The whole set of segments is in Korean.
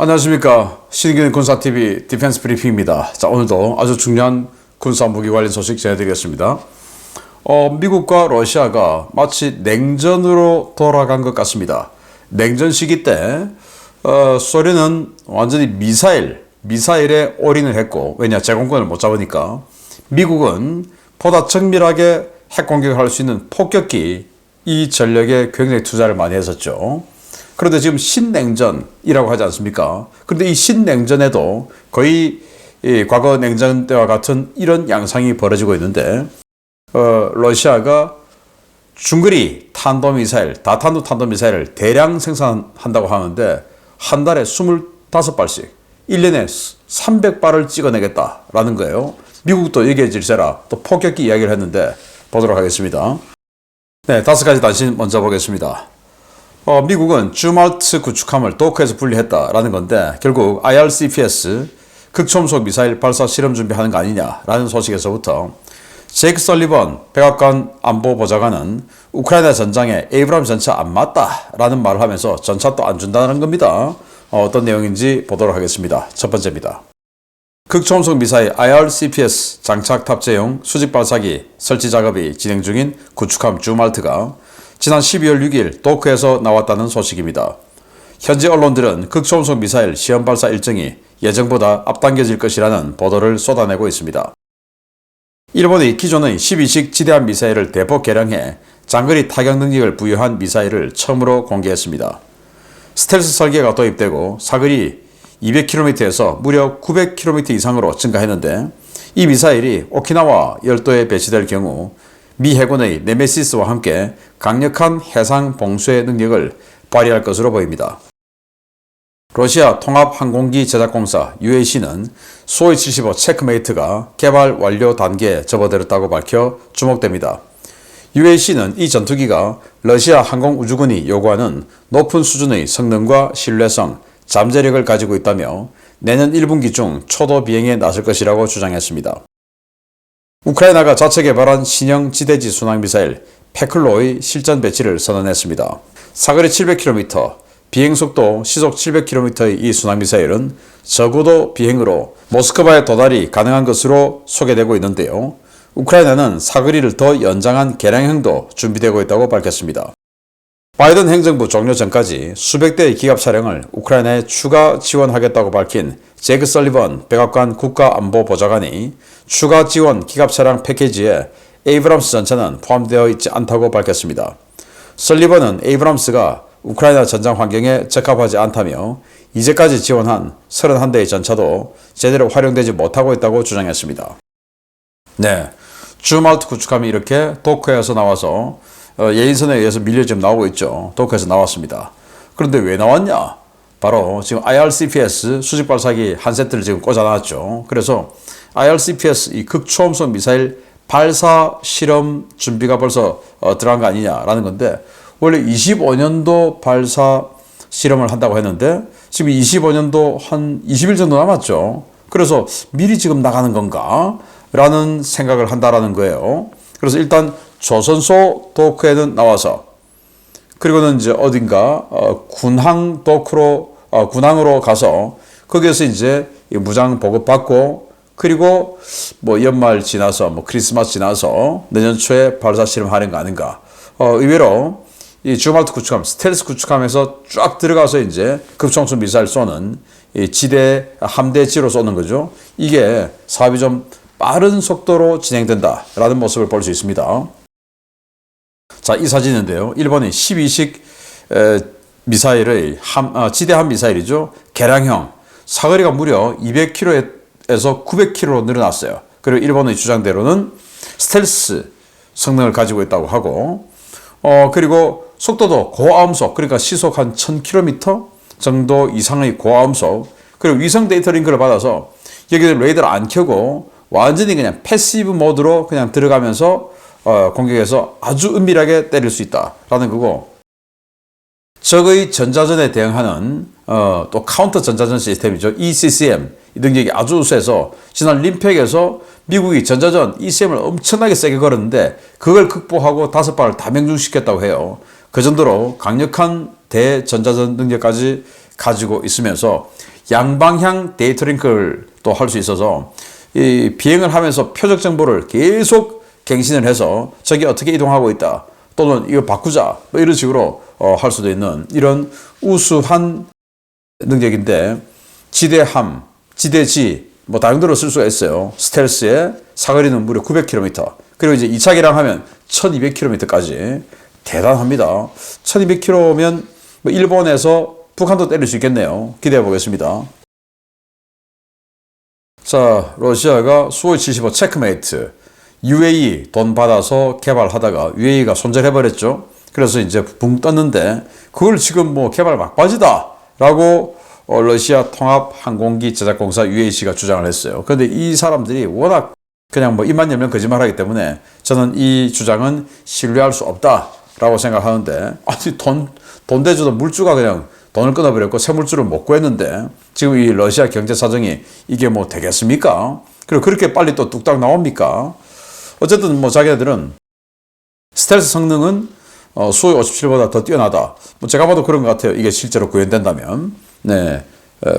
안녕하십니까. 신규 군사TV 디펜스 브리핑입니다. 자, 오늘도 아주 중요한 군사 무기 관련 소식 전해드리겠습니다. 미국과 러시아가 마치 냉전으로 돌아간 것 같습니다. 냉전 시기 때 소련은 완전히 미사일에 올인을 했고, 왜냐, 제공권을 못 잡으니까. 미국은 보다 정밀하게 핵 공격을 할 수 있는 폭격기, 이 전력에 굉장히 투자를 많이 했었죠. 그런데 지금 신냉전이라고 하지 않습니까? 그런데 이 신냉전에도 거의 과거 냉전 때와 같은 이런 양상이 벌어지고 있는데, 러시아가 중거리 탄도미사일, 다탄도 탄도미사일을 대량 생산한다고 하는데, 한 달에 25발씩, 1년에 300발을 찍어내겠다라는 거예요. 미국도 여기에 질세라 또 폭격기 이야기를 했는데, 보도록 하겠습니다. 네, 5가지 단신 먼저 보겠습니다. 미국은 주말트 구축함을 도크에서 분리했다라는 건데, 결국 IRCPS 극초음속 미사일 발사 실험 준비하는 거 아니냐라는 소식에서부터, 제이크 설리번 백악관 안보보좌관은 우크라이나 전장에 에이브람 전차 안 맞다라는 말을 하면서 전차 또 안 준다는 겁니다. 어떤 내용인지 보도록 하겠습니다. 첫 번째입니다. 극초음속 미사일 IRCPS 장착 탑재용 수직 발사기 설치 작업이 진행 중인 구축함 주말트가 지난 12월 6일 도크에서 나왔다는 소식입니다. 현지 언론들은 극초음속 미사일 시험 발사 일정이 예정보다 앞당겨질 것이라는 보도를 쏟아내고 있습니다. 일본이 기존의 12식 지대함 미사일을 대폭 개량해 장거리 타격 능력을 부여한 미사일을 처음으로 공개했습니다. 스텔스 설계가 도입되고 사거리 200km에서 무려 900km 이상으로 증가했는데, 이 미사일이 오키나와 열도에 배치될 경우 미 해군의 네메시스와 함께 강력한 해상 봉쇄 능력을 발휘할 것으로 보입니다. 러시아 통합항공기 제작공사 UAC는 수호이 75 체크메이트가 개발 완료 단계에 접어들었다고 밝혀 주목됩니다. UAC는 이 전투기가 러시아 항공우주군이 요구하는 높은 수준의 성능과 신뢰성, 잠재력을 가지고 있다며 내년 1분기 중 초도 비행에 나설 것이라고 주장했습니다. 우크라이나가 자체 개발한 신형 지대지 순항미사일 페클로의 실전 배치를 선언했습니다. 사거리 700km, 비행속도 시속 700km의 이 순항미사일은 저고도 비행으로 모스크바에 도달이 가능한 것으로 소개되고 있는데요. 우크라이나는 사거리를 더 연장한 개량형도 준비되고 있다고 밝혔습니다. 바이든 행정부 종료 전까지 수백 대의 기갑 차량을 우크라이나에 추가 지원하겠다고 밝힌 제이크 설리번 백악관 국가안보보좌관이 추가 지원 기갑 차량 패키지에 에이브람스 전차는 포함되어 있지 않다고 밝혔습니다. 설리번은 에이브람스가 우크라이나 전장 환경에 적합하지 않다며 이제까지 지원한 31대의 전차도 제대로 활용되지 못하고 있다고 주장했습니다. 네, 주말트 구축함이 이렇게 도크에서 나와서 예인선에 의해서 밀려 지금 나오고 있죠. 도크에서 나왔습니다. 그런데 왜 나왔냐? 바로 지금 IRCPS 수직 발사기 한 세트를 지금 꽂아놨죠. 그래서 IRCPS 이 극초음속 미사일 발사 실험 준비가 벌써 들어간 거 아니냐라는 건데, 원래 25년도 발사 실험을 한다고 했는데 지금 25년도 한 20일 정도 남았죠. 그래서 미리 지금 나가는 건가? 라는 생각을 한다라는 거예요. 그래서 일단 조선소 도크에는 나와서, 그리고는 이제 어딘가 군항 도크로 군항으로 가서 거기에서 이제 무장 보급받고, 그리고 뭐 연말 지나서 뭐 크리스마스 지나서 내년 초에 발사 실험하는 거 아닌가. 의외로 이 주말트 구축함, 스텔스 구축함에서 쫙 들어가서 이제 극초음속 미사일 쏘는 이 지대 함대지로 쏘는 거죠. 이게 사업이 좀 빠른 속도로 진행된다라는 모습을 볼 수 있습니다. 자, 이 사진인데요. 일본의 12식 미사일의 지대함 미사일이죠. 개량형. 사거리가 무려 200km에서 900km로 늘어났어요. 그리고 일본의 주장대로는 스텔스 성능을 가지고 있다고 하고, 그리고 속도도 고화음속, 그러니까 시속 한 1000km 정도 이상의 고화음속, 그리고 위성 데이터 링크를 받아서 여기를 레이더를 안 켜고 완전히 그냥 패시브 모드로 그냥 들어가면서 공격해서 아주 은밀하게 때릴 수 있다라는 거고, 적의 전자전에 대응하는 또 카운터 전자전 시스템이죠. ECCM 이 능력이 아주 우수해서 지난 림팩에서 미국이 전자전 ECM을 엄청나게 세게 걸었는데 그걸 극복하고 5발을 다 명중시켰다고 해요. 그 정도로 강력한 대전자전 능력까지 가지고 있으면서 양방향 데이터 링크를 또 할 수 있어서 이 비행을 하면서 표적 정보를 계속 갱신을 해서 적이 어떻게 이동하고 있다 또는 이거 바꾸자 뭐 이런 식으로 할 수도 있는 이런 우수한 능력인데 지대함, 지대지 뭐 다양대로 쓸 수가 있어요. 스텔스의 사거리는 무려 900km 그리고 이제 2차 개량하면 1200km까지 대단합니다. 1200km면 뭐 일본에서 북한도 때릴 수 있겠네요. 기대해 보겠습니다. 자, 러시아가 수호이 75 체크메이트 UAE 돈 받아서 개발하다가 UAE가 손절해버렸죠. 그래서 이제 붕 떴는데 그걸 지금 뭐 개발 막바지다 라고 러시아 통합항공기 제작공사 UAC가 주장을 했어요. 그런데 이 사람들이 워낙 그냥 뭐 입만 열면 거짓말하기 때문에 저는 이 주장은 신뢰할 수 없다라고 생각하는데 아니 돈 대줘도 물주가 그냥 돈을 끊어버렸고 새 물주를 못 구했는데 지금 이 러시아 경제 사정이 이게 뭐 되겠습니까? 그리고 그렇게 빨리 또 뚝딱 나옵니까? 어쨌든 뭐 자기네들은 스텔스 성능은 수호이 57보다 더 뛰어나다. 뭐 제가 봐도 그런 것 같아요. 이게 실제로 구현된다면. 네.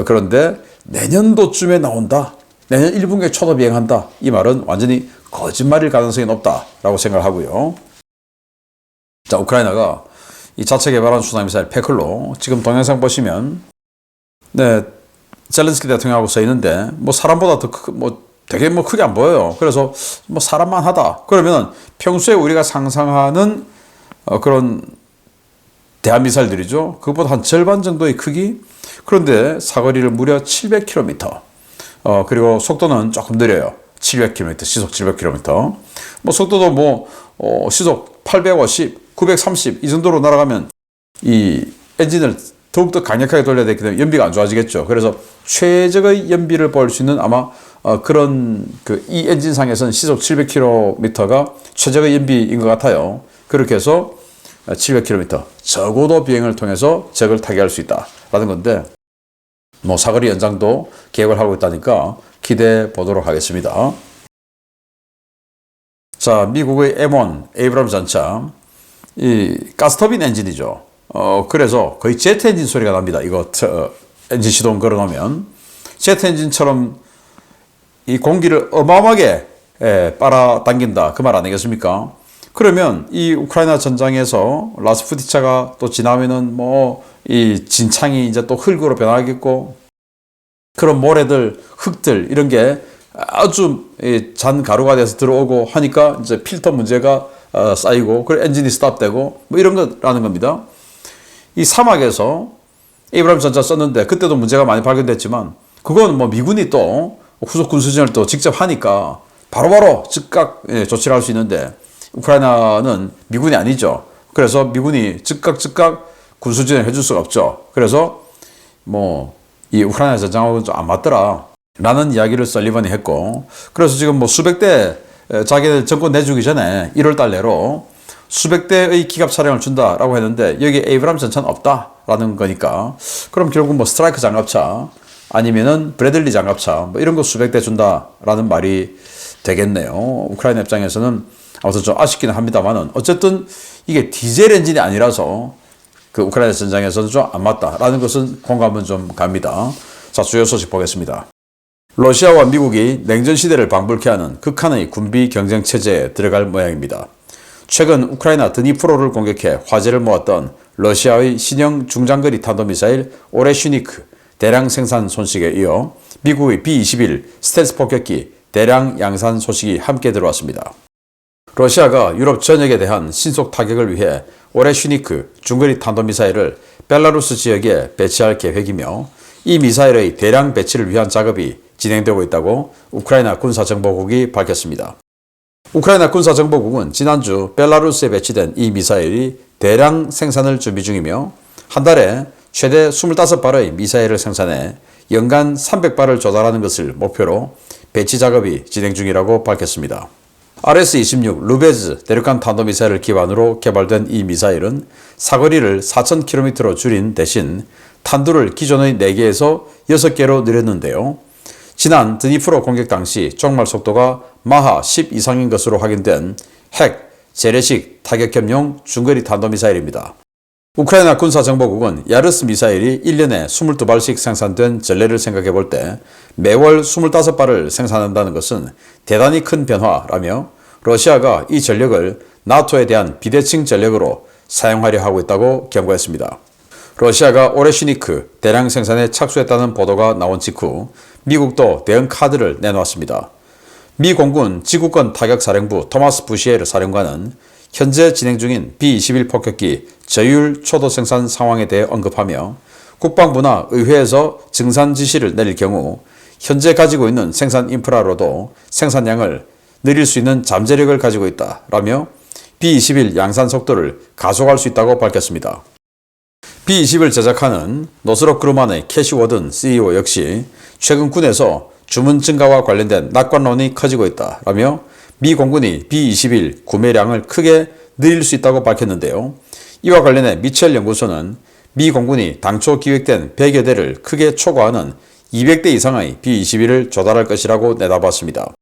그런데 내년도쯤에 나온다. 내년 1분기에 초도 비행한다. 이 말은 완전히 거짓말일 가능성이 높다라고 생각을 하고요. 자, 우크라이나가 이 자체 개발한 순항미사일 페클로 지금 동영상 보시면 네, 젤렌스키 대통령하고 서 있는데 뭐 사람보다 더 되게 뭐 크게 안 보여요. 그래서 뭐 사람만 하다. 그러면 평소에 우리가 상상하는 그런 대한미사일들이죠. 그것보다 한 절반 정도의 크기. 그런데 사거리를 무려 700km. 그리고 속도는 조금 느려요. 700km, 시속 700km. 뭐 속도도 뭐 시속 850, 930 이 정도로 날아가면 이 엔진을 더욱더 강력하게 돌려야 되기 때문에 연비가 안 좋아지겠죠. 그래서 최적의 연비를 볼 수 있는 아마 그런 이 엔진상에서는 시속 700km가 최적의 연비인 것 같아요. 그렇게 해서 700km 저고도 비행을 통해서 적을 타개할 수 있다라는 건데 뭐 사거리 연장도 계획을 하고 있다니까 기대해 보도록 하겠습니다. 자, 미국의 M1 에이브람스 전차 이 가스터빈 엔진이죠. 그래서 거의 제트 엔진 소리가 납니다. 이거 엔진 시동 걸어놓으면 제트 엔진처럼 이 공기를 어마어마하게 빨아당긴다 그 말 아니겠습니까? 그러면 이 우크라이나 전장에서 라스푸티차가 또 지나면은 뭐 이 진창이 이제 또 흙으로 변하겠고 그런 모래들, 흙들 이런 게 아주 잔 가루가 돼서 들어오고 하니까 이제 필터 문제가 쌓이고 그 엔진이 스탑되고 뭐 이런 거라는 겁니다. 이 사막에서 에이브람스 전차 썼는데 그때도 문제가 많이 발견됐지만 그건 뭐 미군이 또 후속 군수진을 또 직접 하니까 바로바로 즉각 조치를 할 수 있는데 우크라이나는 미군이 아니죠. 그래서 미군이 즉각 군수진을 해줄 수가 없죠. 그래서 뭐 이 우크라이나 전장하고는 좀 안 맞더라 라는 이야기를 설리번이 했고 그래서 지금 뭐 수백 대 자기들 정권 내주기 전에 1월 달 내로 수백 대의 기갑 차량을 준다라고 했는데 여기 에이브람스 전차는 없다라는 거니까 그럼 결국 뭐 스트라이크 장갑차 아니면은 브래들리 장갑차 뭐 이런 거 수백 대 준다라는 말이 되겠네요. 우크라이나 입장에서는 아무튼 좀 아쉽기는 합니다만은 어쨌든 이게 디젤 엔진이 아니라서 그 우크라이나 전장에서는 좀 안 맞다라는 것은 공감은 좀 갑니다. 자, 주요 소식 보겠습니다. 러시아와 미국이 냉전 시대를 방불케 하는 극한의 군비 경쟁 체제에 들어갈 모양입니다. 최근 우크라이나 드니프로를 공격해 화제를 모았던 러시아의 신형 중장거리 탄도미사일 오레슈니크 대량 생산 소식에 이어 미국의 B-21 스텔스 폭격기 대량 양산 소식이 함께 들어왔습니다. 러시아가 유럽 전역에 대한 신속 타격을 위해 오레슈니크 중거리 탄도미사일을 벨라루스 지역에 배치할 계획이며 이 미사일의 대량 배치를 위한 작업이 진행되고 있다고 우크라이나 군사정보국이 밝혔습니다. 우크라이나 군사정보국은 지난주 벨라루스에 배치된 이 미사일이 대량 생산을 준비 중이며 한 달에 최대 25발의 미사일을 생산해 연간 300발을 조달하는 것을 목표로 배치 작업이 진행 중이라고 밝혔습니다. RS-26 루베즈 대륙간 탄도미사일을 기반으로 개발된 이 미사일은 사거리를 4,000km로 줄인 대신 탄두를 기존의 4개에서 6개로 늘렸는데요. 지난 드니프로 공격 당시 종말 속도가 마하 10 이상인 것으로 확인된 핵, 재래식 타격겸용 중거리 탄도미사일입니다. 우크라이나 군사정보국은 야르스 미사일이 1년에 22발씩 생산된 전례를 생각해 볼 때 매월 25발을 생산한다는 것은 대단히 큰 변화라며 러시아가 이 전력을 나토에 대한 비대칭 전력으로 사용하려 하고 있다고 경고했습니다. 러시아가 오레시니크 대량 생산에 착수했다는 보도가 나온 직후 미국도 대응 카드를 내놓았습니다. 미 공군 지구권 타격사령부 토마스 부시에르 사령관은 현재 진행 중인 B-21 폭격기 저율 초도 생산 상황에 대해 언급하며 국방부나 의회에서 증산 지시를 내릴 경우 현재 가지고 있는 생산 인프라로도 생산량을 늘릴 수 있는 잠재력을 가지고 있다라며 B-21 양산 속도를 가속할 수 있다고 밝혔습니다. B-20을 제작하는 노스록 그루만의 캐시 워든 CEO 역시 최근 군에서 주문 증가와 관련된 낙관론이 커지고 있다라며 미 공군이 B-21 구매량을 크게 늘릴 수 있다고 밝혔는데요. 이와 관련해 미첼 연구소는 미 공군이 당초 기획된 100여 대를 크게 초과하는 200대 이상의 B-21을 조달할 것이라고 내다봤습니다.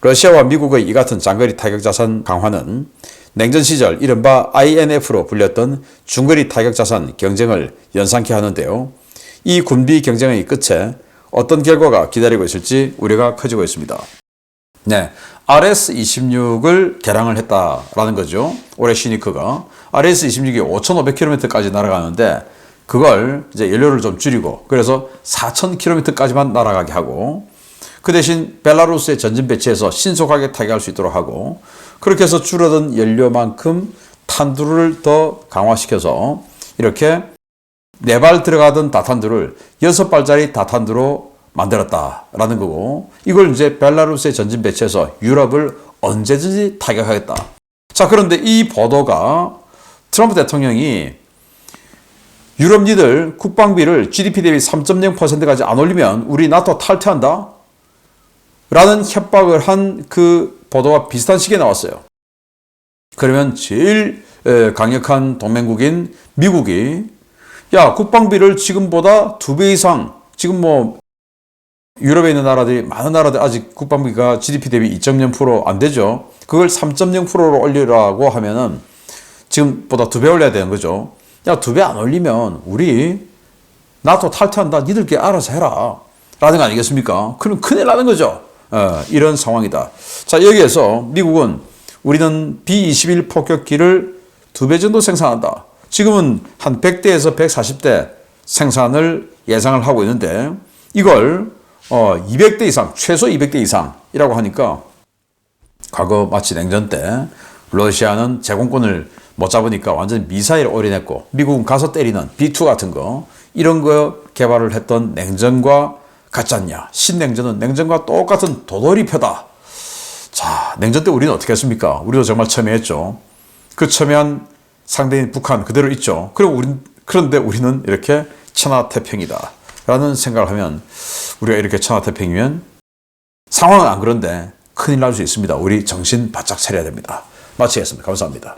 러시아와 미국의 이 같은 장거리 타격 자산 강화는 냉전 시절 이른바 INF로 불렸던 중거리 타격 자산 경쟁을 연상케 하는데요. 이 군비 경쟁의 끝에 어떤 결과가 기다리고 있을지 우려가 커지고 있습니다. 네, RS-26을 개량을 했다라는 거죠. 오레시니크가 RS-26이 5,500km까지 날아가는데 그걸 이제 연료를 좀 줄이고 그래서 4,000km까지만 날아가게 하고 그 대신 벨라루스에 전진 배치해서 신속하게 타격할 수 있도록 하고 그렇게 해서 줄어든 연료만큼 탄두를 더 강화시켜서 이렇게 4발 들어가던 다탄두를 6발짜리 다탄두로 만들었다라는 거고 이걸 이제 벨라루스에 전진 배치해서 유럽을 언제든지 타격하겠다. 자, 그런데 이 보도가 트럼프 대통령이 유럽 니들 국방비를 GDP 대비 3.0%까지 안 올리면 우리 나토 탈퇴한다? 라는 협박을 한 그 보도와 비슷한 시기에 나왔어요. 그러면 제일 강력한 동맹국인 미국이 야, 국방비를 지금보다 2배 이상 지금 뭐 유럽에 있는 나라들이 많은 나라들 아직 국방비가 GDP 대비 2.0% 안 되죠. 그걸 3.0%로 올리라고 하면은 지금보다 2배 올려야 되는 거죠. 야, 2배 안 올리면 우리 나토 탈퇴한다. 니들끼리 알아서 해라. 라는 거 아니겠습니까? 그럼 큰일 나는 거죠. 이런 상황이다. 자, 여기에서 미국은 우리는 B-21 폭격기를 2배 정도 생산한다. 지금은 한 100대에서 140대 생산을 예상을 하고 있는데 이걸 200대 이상, 최소 200대 이상이라고 하니까 과거 마치 냉전 때 러시아는 제공권을 못 잡으니까 완전히 미사일을 올인했고 미국은 가서 때리는 B2 같은 거 이런 거 개발을 했던 냉전과 같지 않냐. 신냉전은 냉전과 똑같은 도돌이표다. 자, 냉전 때 우리는 어떻게 했습니까? 우리도 정말 첨예했죠. 그 첨예한 상대인 북한 그대로 있죠. 그런데 우리는 이렇게 천하태평이다. 라는 생각을 하면 우리가 이렇게 천하태평이면 상황은 안 그런데 큰일 날 수 있습니다. 우리 정신 바짝 차려야 됩니다. 마치겠습니다. 감사합니다.